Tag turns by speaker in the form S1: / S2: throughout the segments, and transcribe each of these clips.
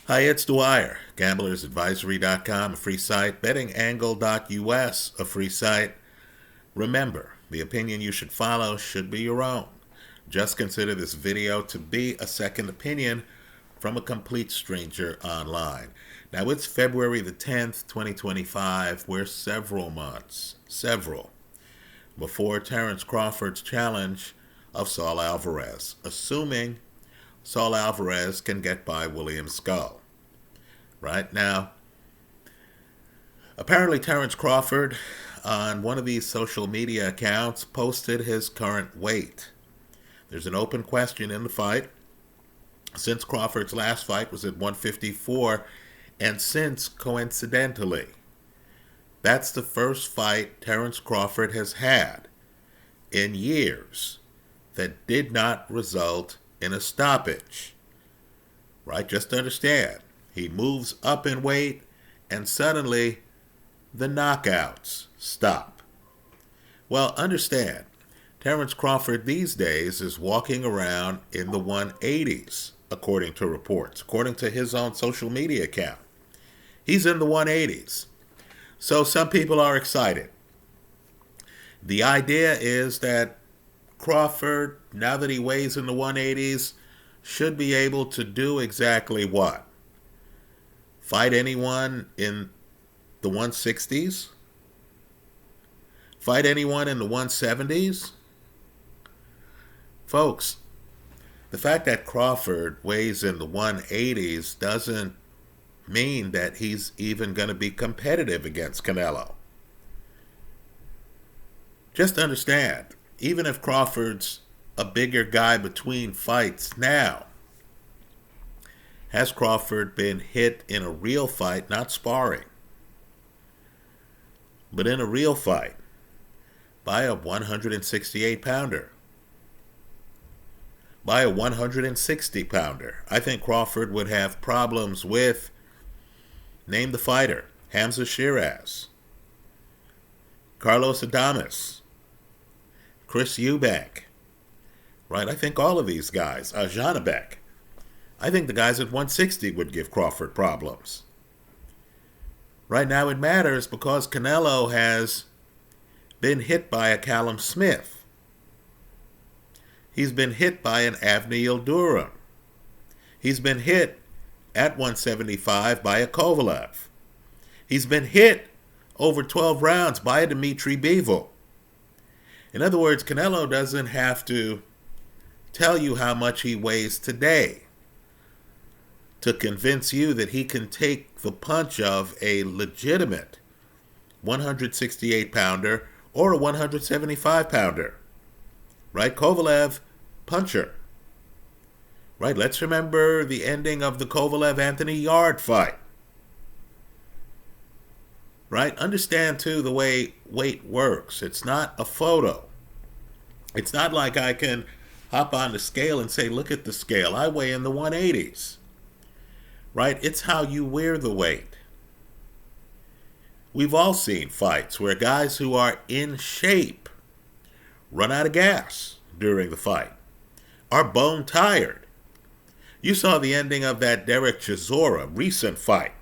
S1: Hi, it's Dwyer, gamblersadvisory.com, a free site, bettingangle.us, a free site. Remember, the opinion you should follow should be your own. Just consider this video to be a second opinion from a complete stranger online. Now, it's February the 10th, 2025. We're several months, before Terence Crawford's challenge of Saul Alvarez, assuming Saul Alvarez can get by William Skull. Right now, apparently Terence Crawford on one of these social media accounts posted his current weight. There's an open question in the fight. Since Crawford's last fight was at 154, and since, coincidentally, that's the first fight Terence Crawford has had in years that did not result in a stoppage. Right? Just understand, he moves up in weight and suddenly the knockouts stop. Well, understand, Terence Crawford these days is walking around in the 180s, according to reports, according to his own social media account. He's in the 180s. So some people are excited. The idea is that Crawford, now that he weighs in the 180s, should be able to do exactly what? Fight anyone in the 160s? Fight anyone in the 170s? Folks, the fact that Crawford weighs in the 180s doesn't mean that he's even going to be competitive against Canelo. Just understand, even if Crawford's a bigger guy between fights now, has Crawford been hit in a real fight, not sparring, but in a real fight, by a 168-pounder, by a 160-pounder? I think Crawford would have problems with, name the fighter, Hamza Shiraz, Carlos Adames, Chris Eubank, right? I think all of these guys, Janabek, I think the guys at 160 would give Crawford problems. Right now it matters because Canelo has been hit by a Callum Smith. He's been hit by an Avni Yildirim. He's been hit at 175 by a Kovalev. He's been hit over 12 rounds by a Dmitry Bivol. In other words, Canelo doesn't have to tell you how much he weighs today to convince you that he can take the punch of a legitimate 168-pounder or a 175-pounder. Right? Kovalev, puncher. Right? Let's remember the ending of the Kovalev-Anthony Yarde fight. Right? Understand, too, the way weight works. It's not a photo. It's not like I can hop on the scale and say, look at the scale. I weigh in the 180s. Right? It's how you wear the weight. We've all seen fights where guys who are in shape run out of gas during the fight, are bone tired. You saw the ending of that Derek Chisora recent fight.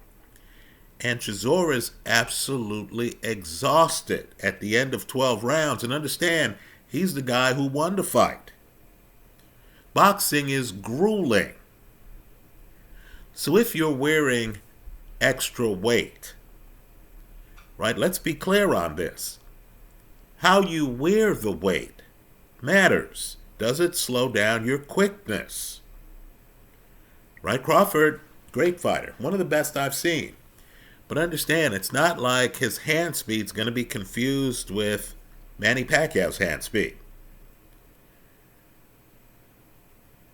S1: And Chisora's absolutely exhausted at the end of 12 rounds. And understand, he's the guy who won the fight. Boxing is grueling. So if you're wearing extra weight, right, let's be clear on this. How you wear the weight matters. Does it slow down your quickness? Right, Crawford, great fighter, one of the best I've seen. But understand, it's not like his hand speed's going to be confused with Manny Pacquiao's hand speed.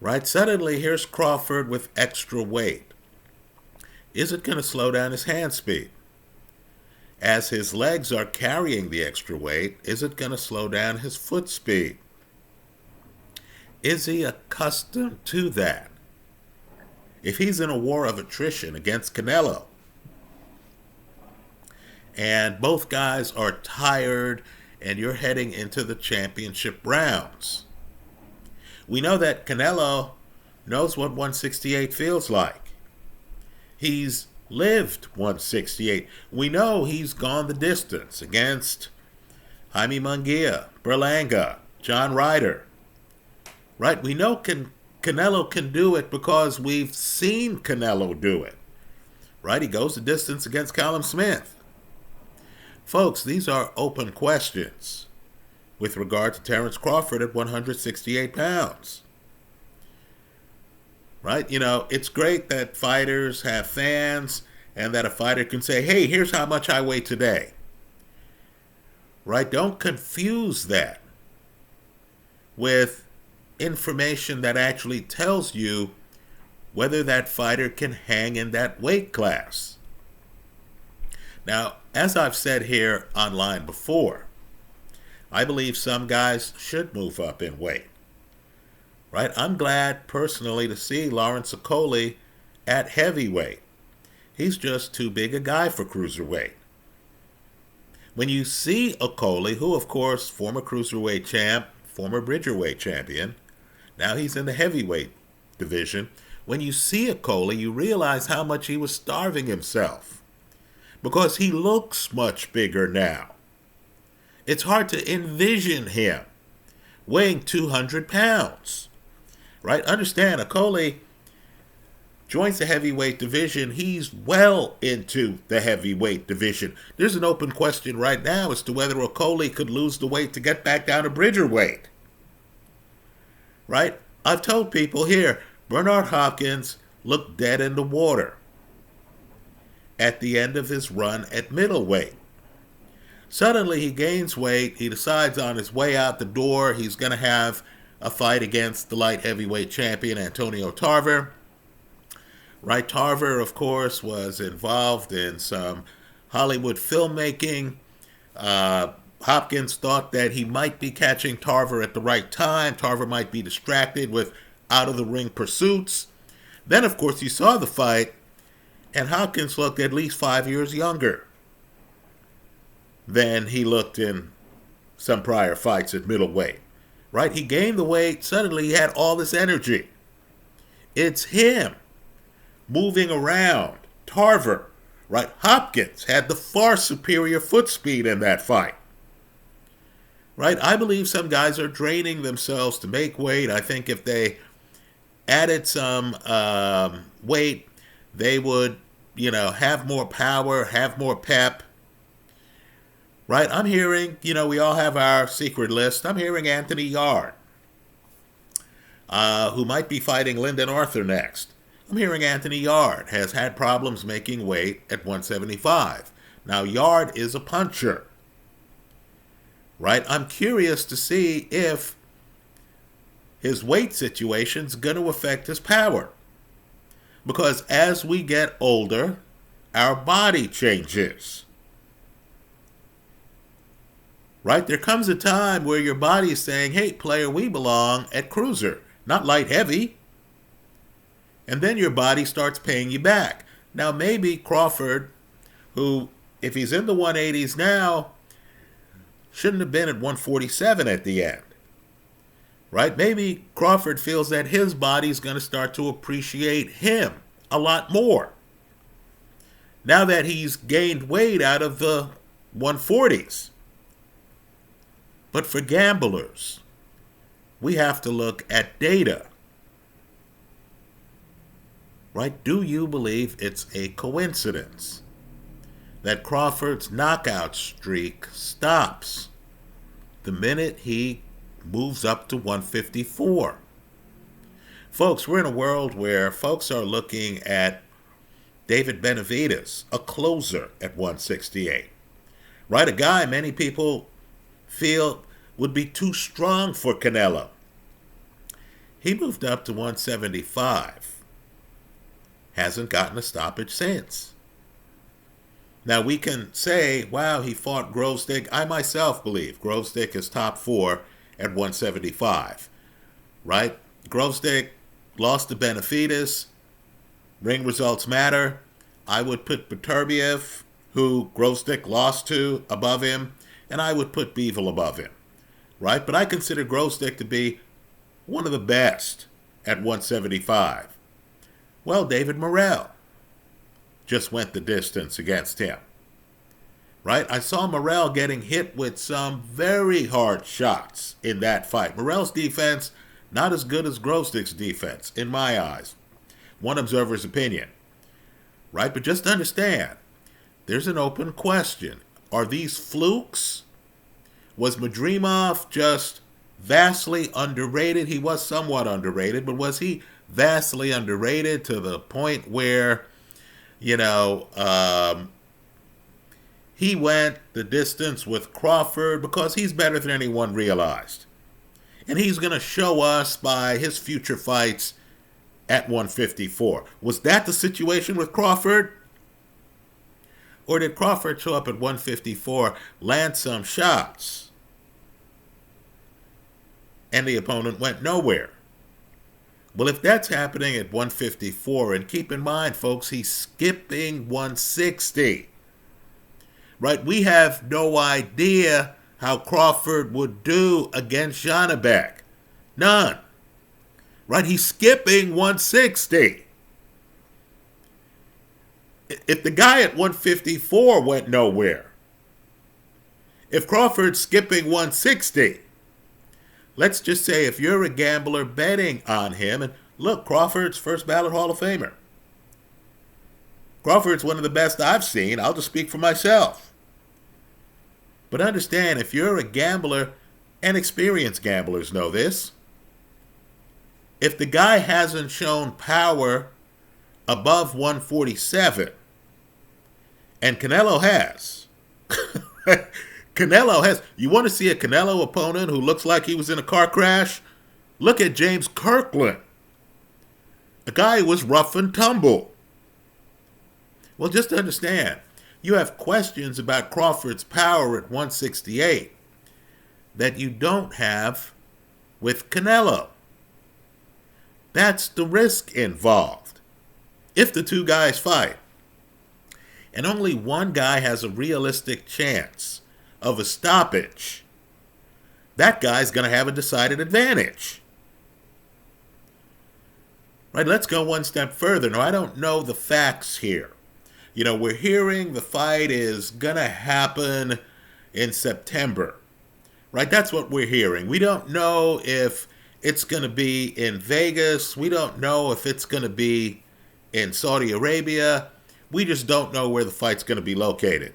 S1: Right, suddenly here's Crawford with extra weight. Is it going to slow down his hand speed? As his legs are carrying the extra weight, is it going to slow down his foot speed? Is he accustomed to that? If he's in a war of attrition against Canelo, and both guys are tired, and you're heading into the championship rounds, we know that Canelo knows what 168 feels like. He's lived 168. We know he's gone the distance against Jaime Munguia, Berlanga, John Ryder. Right? We know Canelo can do it because we've seen Canelo do it. Right? He goes the distance against Callum Smith. Folks, these are open questions with regard to Terence Crawford at 168 pounds. Right? You know, it's great that fighters have fans and that a fighter can say, hey, here's how much I weigh today. Right? Don't confuse that with information that actually tells you whether that fighter can hang in that weight class. Now, as I've said here online before, I believe some guys should move up in weight. Right? I'm glad personally to see Lawrence Okolie at heavyweight. He's just too big a guy for cruiserweight. When you see Okolie, who of course, former cruiserweight champ, former bridgerweight champion, now he's in the heavyweight division. When you see Okolie, you realize how much he was starving himself because he looks much bigger now. It's hard to envision him weighing 200 pounds. Right? Understand, Okolie joins the heavyweight division. He's well into the heavyweight division. There's an open question right now as to whether Okolie could lose the weight to get back down to bridgerweight. Right? I've told people here, Bernard Hopkins looked dead in the water at the end of his run at middleweight. Suddenly he gains weight. He decides on his way out the door he's going to have a fight against the light heavyweight champion Antonio Tarver. Right, Tarver, of course, was involved in some Hollywood filmmaking. Hopkins thought that he might be catching Tarver at the right time. Tarver might be distracted with out-of-the-ring pursuits. Then, of course, you saw the fight, and Hopkins looked at least 5 years younger than he looked in some prior fights at middleweight. Right? He gained the weight. Suddenly, he had all this energy. It's him moving around. Tarver, right? Hopkins had the far superior foot speed in that fight. Right? I believe some guys are draining themselves to make weight. I think if they added some weight, they would, have more power, have more pep. Right? I'm hearing, we all have our secret list. I'm hearing Anthony Yard, who might be fighting Lyndon Arthur next. I'm hearing Anthony Yard has had problems making weight at 175. Now, Yard is a puncher. Right? I'm curious to see if his weight situation's going to affect his power. Because as we get older, our body changes. Right? There comes a time where your body is saying, hey, player, we belong at cruiser, not light heavy. And then your body starts paying you back. Now, maybe Crawford, who, if he's in the 180s now, shouldn't have been at 147 at the end. Right? Maybe Crawford feels that his body's going to start to appreciate him a lot more now that he's gained weight out of the 140s. But for gamblers, we have to look at data. Right? Do you believe it's a coincidence that Crawford's knockout streak stops the minute he moves up to 154? Folks, we're in a world where folks are looking at David Benavidez, a closer at 168. Right? A guy many people feel would be too strong for Canelo. He moved up to 175. Hasn't gotten a stoppage since. Now we can say, wow, he fought Grovestick. I myself believe Grovestick is top 4 at 175. Right? Grovestick lost to Benavidez. Ring results matter. I would put Beterbiev, who Grovestick lost to, above him. And I would put Bivol above him. Right? But I consider Grovestick to be one of the best at 175. Well, David Morrell. just went the distance against him. Right? I saw Morrell getting hit with some very hard shots in that fight. Morrell's defense, not as good as Grosdick's defense, in my eyes. One observer's opinion. Right? But just understand, there's an open question. Are these flukes? Was Madrimov just vastly underrated? He was somewhat underrated, but was he vastly underrated to the point where, he went the distance with Crawford because he's better than anyone realized. And he's going to show us by his future fights at 154. Was that the situation with Crawford? Or did Crawford show up at 154, land some shots, and the opponent went nowhere? Well, if that's happening at 154, and keep in mind, folks, he's skipping 160. Right? We have no idea how Crawford would do against Janibek. None. Right? He's skipping 160. If the guy at 154 went nowhere, if Crawford's skipping 160, let's just say if you're a gambler betting on him, and look, Crawford's first ballot Hall of Famer. Crawford's one of the best I've seen. I'll just speak for myself. But understand, if you're a gambler, and experienced gamblers know this, if the guy hasn't shown power above 147, and Canelo has, you want to see a Canelo opponent who looks like he was in a car crash? Look at James Kirkland. A guy who was rough and tumble. Well, just understand, you have questions about Crawford's power at 168 that you don't have with Canelo. That's the risk involved. If the two guys fight, and only one guy has a realistic chance of a stoppage, that guy's going to have a decided advantage. Right, let's go one step further. Now, I don't know the facts here. We're hearing the fight is going to happen in September. Right? That's what we're hearing. We don't know if it's going to be in Vegas. We don't know if it's going to be in Saudi Arabia. We just don't know where the fight's going to be located.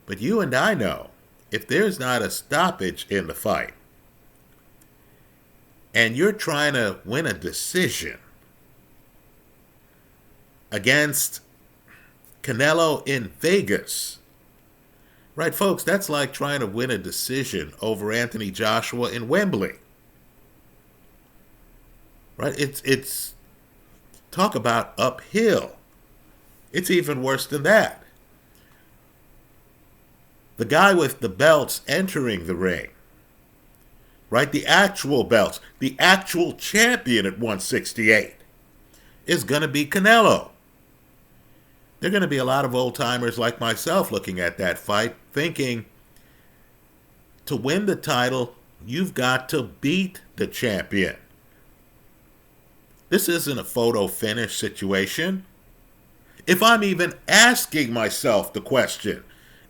S1: But you and I know, if there's not a stoppage in the fight, and you're trying to win a decision against Canelo in Vegas, right, folks, that's like trying to win a decision over Anthony Joshua in Wembley. Right? It's talk about uphill. It's even worse than that. The guy with the belts entering the ring, right, the actual belts, the actual champion at 168 is going to be Canelo. There are going to be a lot of old-timers like myself looking at that fight thinking, to win the title, you've got to beat the champion. This isn't a photo finish situation. If I'm even asking myself the question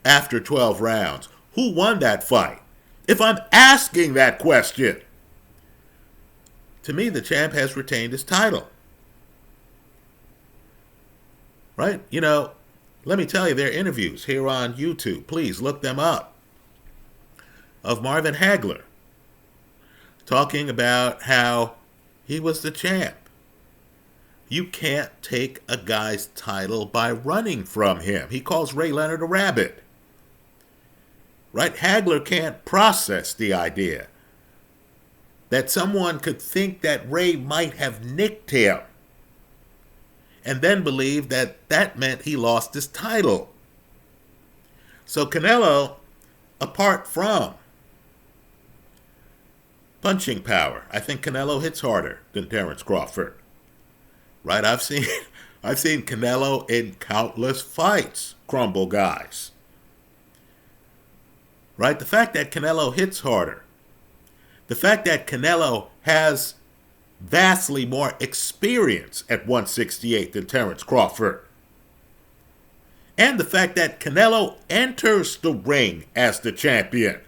S1: after 12 rounds, who won that fight? If I'm asking that question, to me, the champ has retained his title. Right? Let me tell you, there are interviews here on YouTube. Please look them up. Of Marvin Hagler talking about how he was the champ. You can't take a guy's title by running from him. He calls Ray Leonard a rabbit. Right? Hagler can't process the idea that someone could think that Ray might have nicked him and then believe that that meant he lost his title. So Canelo, apart from punching power, I think Canelo hits harder than Terence Crawford. Right? I've seen Canelo in countless fights crumble guys. Right? The fact that Canelo hits harder, the fact that Canelo has vastly more experience at 168 than Terence Crawford, And the fact that Canelo enters the ring as the champion.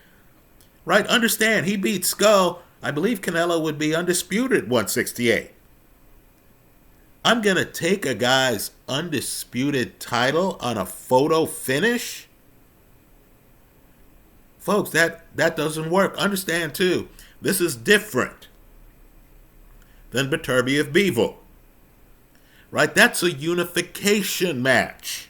S1: Right? Understand, he beat Skull. I believe Canelo would be undisputed 168. I'm going to take a guy's undisputed title on a photo finish? Folks, that doesn't work. Understand, too, this is different than Beterbiev Bivol. Right? That's a unification match.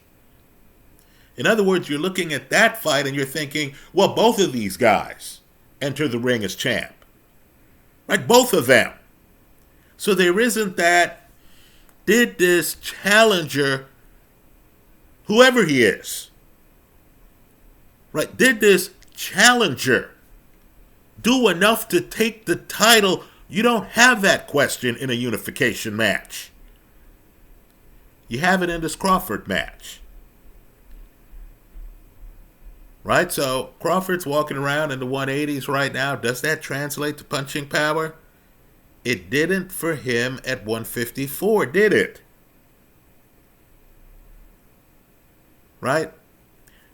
S1: In other words, you're looking at that fight and you're thinking, well, both of these guys enter the ring as champ. Right? Both of them. So there isn't that, did this challenger, whoever he is, right, did this challenger do enough to take the title? You don't have that question in a unification match. You have it in this Crawford match. Right? So Crawford's walking around in the 180s right now. Does that translate to punching power? It didn't for him at 154, did it? Right?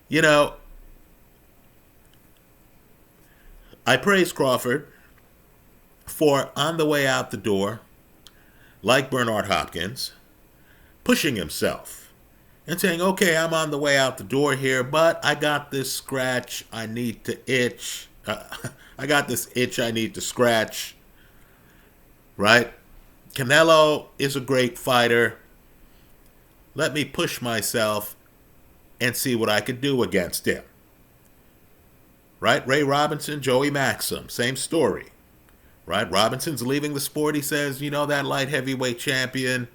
S1: You know, I praise Crawford for, on the way out the door, like Bernard Hopkins, pushing himself and saying, okay, I'm on the way out the door here, but I got this scratch I need to itch. I got this itch I need to scratch. Right? Canelo is a great fighter. Let me push myself and see what I could do against him. Right? Ray Robinson, Joey Maxim, same story. Right? Robinson's leaving the sport. He says, you know, that light heavyweight champion,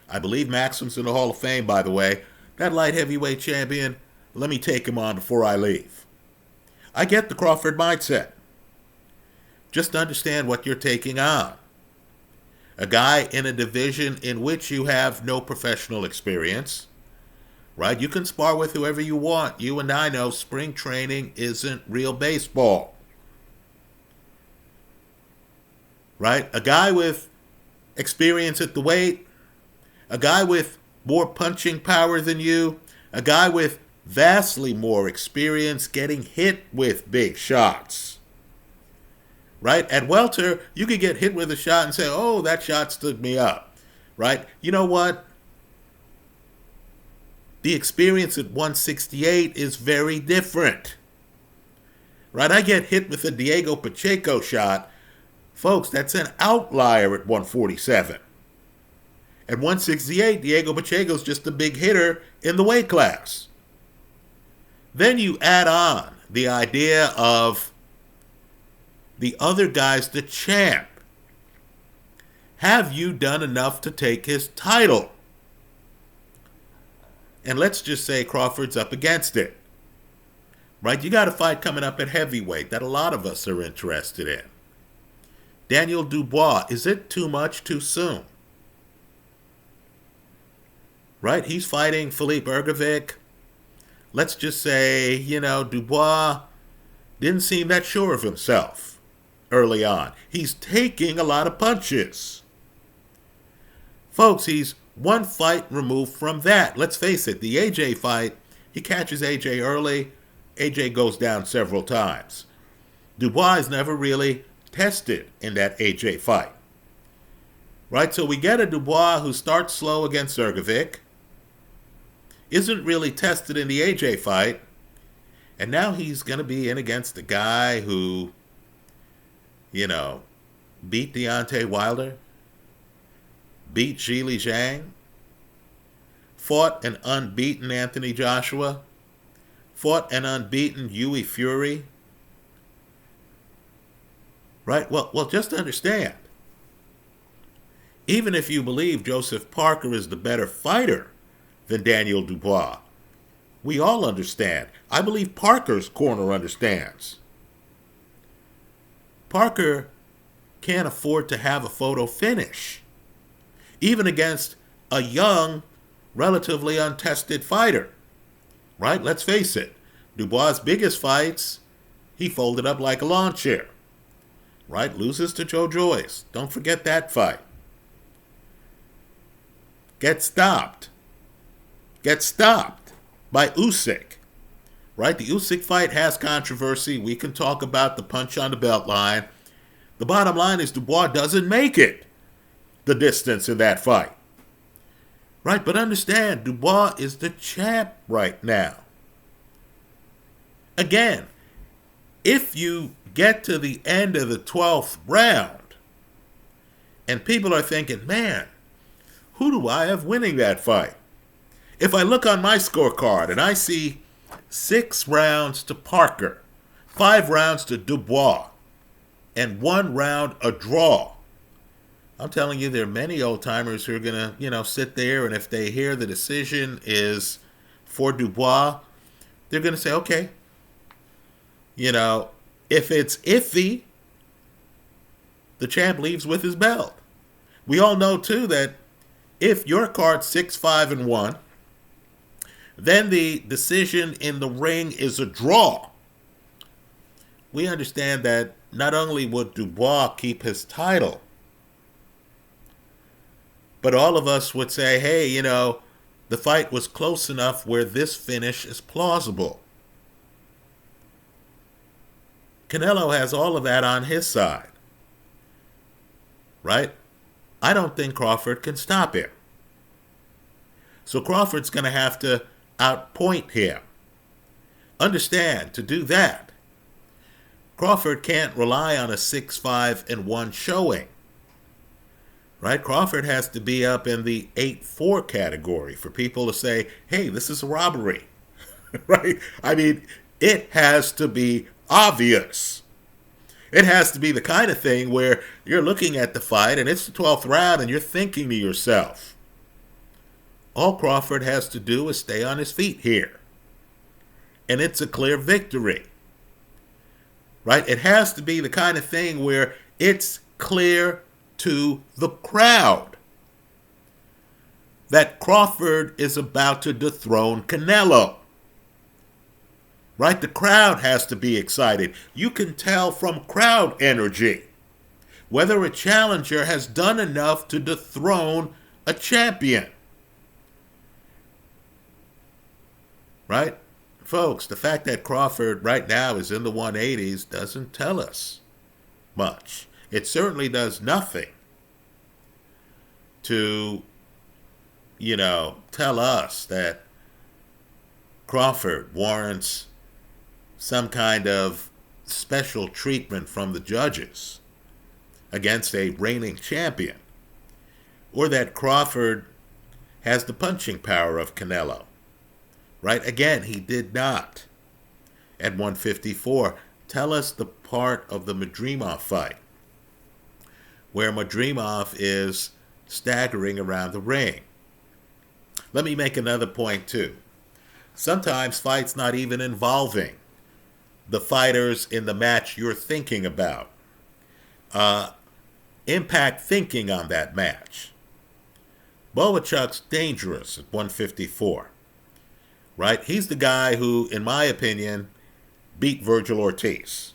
S1: I believe Maxim's in the Hall of Fame, by the way, that light heavyweight champion, let me take him on before I leave. I get the Crawford mindset. Just understand what you're taking on. A guy in a division in which you have no professional experience, right? You can spar with whoever you want. You and I know spring training isn't real baseball. Right? A guy with experience at the weight, a guy with more punching power than you, a guy with vastly more experience getting hit with big shots. Right? At welter, you could get hit with a shot and say, oh, that shot stood me up. Right? You know what? The experience at 168 is very different. Right? I get hit with a Diego Pacheco shot. Folks, that's an outlier at 147. At 168, Diego Pacheco's just a big hitter in the weight class. Then you add on the idea of the other guy's the champ. Have you done enough to take his title? And let's just say Crawford's up against it. Right? You got a fight coming up at heavyweight that a lot of us are interested in. Daniel Dubois, is it too much too soon? Right? He's fighting Philippe Ergovic. Let's just say, you know, Dubois didn't seem that sure of himself early on. He's taking a lot of punches. Folks, he's one fight removed from that. Let's face it, the AJ fight, he catches AJ early. AJ goes down several times. Dubois is never really tested in that AJ fight. Right? So we get a Dubois who starts slow against Ergovic, isn't really tested in the AJ fight, and now he's going to be in against a guy who, you know, beat Deontay Wilder, beat Zhilei Zhang, fought an unbeaten Anthony Joshua, fought an unbeaten Hughie Fury. Right? Well, just understand, even if you believe Joseph Parker is the better fighter than Daniel Dubois, we all understand. I believe Parker's corner understands. Parker can't afford to have a photo finish, even against a young, relatively untested fighter. Right? Let's face it. Dubois' biggest fights, he folded up like a lawn chair. Right? Loses to Joe Joyce. Don't forget that fight. Get stopped. Get stopped. by Usyk. Right? The Usyk fight has controversy. We can talk about the punch on the belt line. The bottom line is Dubois doesn't make it the distance in that fight. Right? But understand, Dubois is the champ right now. Again, if you get to the end of the 12th round and people are thinking, man, who do I have winning that fight? If I look on my scorecard and I see 6 rounds to Parker, 5 rounds to Dubois, and 1 round a draw, I'm telling you, there are many old-timers who are going to, sit there, and if they hear the decision is for Dubois, they're going to say, okay, if it's iffy, the champ leaves with his belt. We all know, too, that if your card's 6-5-1, then the decision in the ring is a draw. We understand that not only would Dubois keep his title, but all of us would say, hey, the fight was close enough where this finish is plausible. Canelo has all of that on his side. Right? I don't think Crawford can stop him. So Crawford's going to have to outpoint him. Understand, to do that, Crawford can't rely on a 6-5-1 showing. Right? Crawford has to be up in the 8-4 category for people to say, hey, this is a robbery. Right? I mean, it has to be obvious. It has to be the kind of thing where you're looking at the fight and it's the 12th round and you're thinking to yourself, all Crawford has to do is stay on his feet here. And it's a clear victory. Right? It has to be the kind of thing where it's clear to the crowd that Crawford is about to dethrone Canelo. Right? The crowd has to be excited. You can tell from crowd energy whether a challenger has done enough to dethrone a champion. Right? Folks, the fact that Crawford right now is in the 180s doesn't tell us much. It certainly does nothing to, tell us that Crawford warrants some kind of special treatment from the judges against a reigning champion, or that Crawford has the punching power of Canelo. Right? Again, he did not at 154. Tell us the part of the Madrimov fight where Madrimov is staggering around the ring. Let me make another point, too. Sometimes fights not even involving the fighters in the match you're thinking about impact thinking on that match. Boachuk's dangerous at 154. Right? He's the guy who, in my opinion, beat Virgil Ortiz.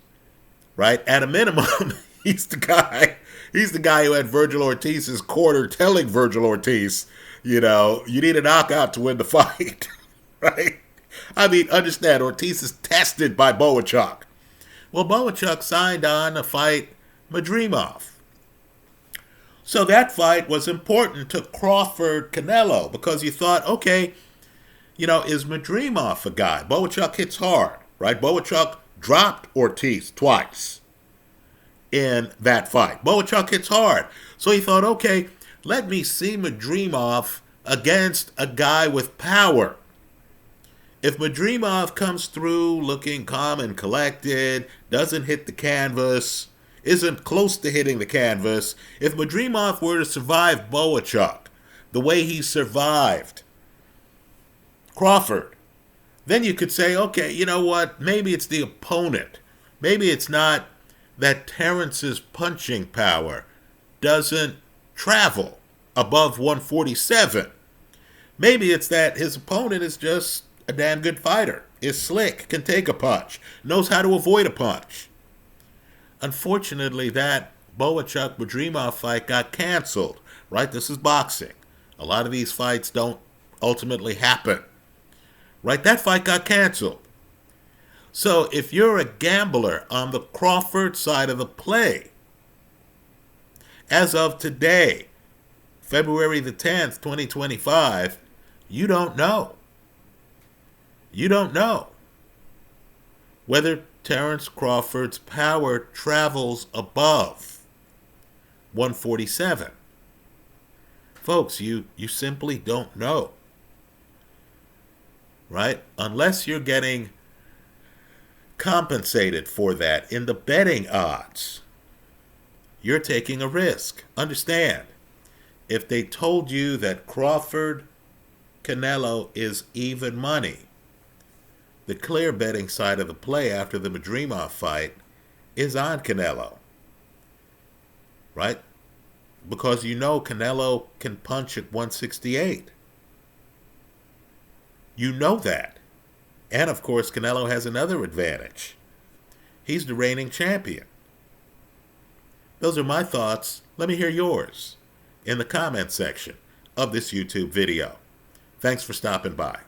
S1: Right? At a minimum, he's the guy who had Virgil Ortiz's corner telling Virgil Ortiz, you need a knockout to win the fight. Right? I mean, understand, Ortiz is tested by Boachuk. Well, Boachuk signed on to fight Madrimov. So that fight was important to Crawford-Canelo because you thought, okay, is Madrimov a guy? Boachuk hits hard, right? Boachuk dropped Ortiz twice in that fight. Boachuk hits hard. So he thought, okay, let me see Madrimov against a guy with power. If Madrimov comes through looking calm and collected, doesn't hit the canvas, isn't close to hitting the canvas, if Madrimov were to survive Boachuk the way he survived Crawford, then you could say, okay, you know what? Maybe it's the opponent. Maybe it's not that Terence's punching power doesn't travel above 147. Maybe it's that his opponent is just a damn good fighter, is slick, can take a punch, knows how to avoid a punch. Unfortunately, that Boachuk-Madrimov fight got canceled, right? This is boxing. A lot of these fights don't ultimately happen, right? That fight got canceled. So if you're a gambler on the Crawford side of the play, as of today, February the 10th, 2025, you don't know. You don't know whether Terence Crawford's power travels above 147. Folks, you simply don't know. Right? Unless you're getting compensated for that in the betting odds, you're taking a risk. Understand, if they told you that Crawford Canelo is even money, the clear betting side of the play after the Madrimov fight is on Canelo. Right? Because you know Canelo can punch at 168. You know that. And of course, Canelo has another advantage. He's the reigning champion. Those are my thoughts. Let me hear yours in the comment section of this YouTube video. Thanks for stopping by.